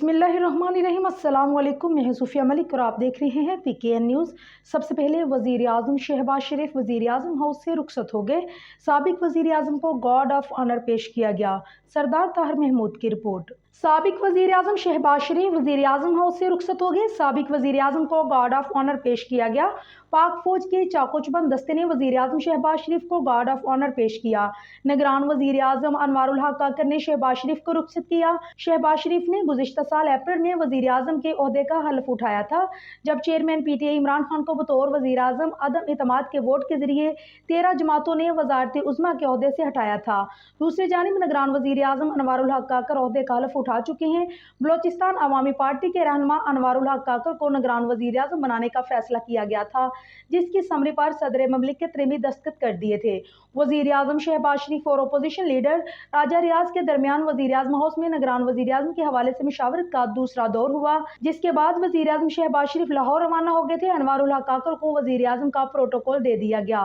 बिस्मिल्लाहिर्रहमानिर्रहीम। अस्सलाम वालेकुम। मैं सूफिया मलिक और आप देख रहे हैं PKN न्यूज़। सबसे पहले वज़ीर आज़म शहबाज शरीफ वज़ीर आज़म हाउस से रुखसत हो गए। साबिक वज़ीर आज़म को गार्ड ऑफ ऑनर पेश किया गया। सरदार ताहिर महमूद की रिपोर्ट। साबिक वज़ीर आज़म शहबाज शरीफ वज़ीर आज़म हाउस से रुखसत हो गए। साबिक वज़ीर आज़म को गार्ड ऑफ ऑनर पेश किया गया। पाक फौज के चाकोचबंद दस्ते ने वज़ीर आज़म शहबाज शरीफ को गार्ड ऑफ ऑनर पेश किया। निगरान वज़ीर आज़म अनवारुल हक काकर ने शहबाज शरीफ को रुखसत किया। शहबाज शरीफ ने गुज़िश्ता साल अप्रैल में वज़ीर आज़म के ओहदे का हल्फ उठाया था, जब चेयरमैन PTI इमरान खान को बतौर वज़ीर आज़म अदम इतमाद के वोट के जरिए 13 जमातों ने वज़ारत उज़्मा के ओहदे से हटाया था। दूसरी जानिब निगरान वज़ीर आज़म अनवारुल हक काकर ओहदे का हल्फ उठा चुके हैं। बलोचिस्तान अवामी पार्टी के रहनुमा अनवारुल हक काकर को निगरान वज़ीर आज़म बनाने का फैसला किया गया था, जिसकी समरी पर सदर ममलिकत ने भी दस्तखत कर दिए थे। वज़ीर आज़म शहबाज शरीफ और अपोजिशन लीडर राजा रियाज के दरमियान वज़ीर आज़म हाउस में निगरान वज़ीर आज़म के हवाले से मुशावरत का दूसरा दौर हुआ, जिसके बाद वज़ीर आज़म शहबाज शरीफ लाहौर रवाना हो गए थे। अनवारुल हक काकर को वज़ीर आज़म का प्रोटोकॉल दे दिया गया।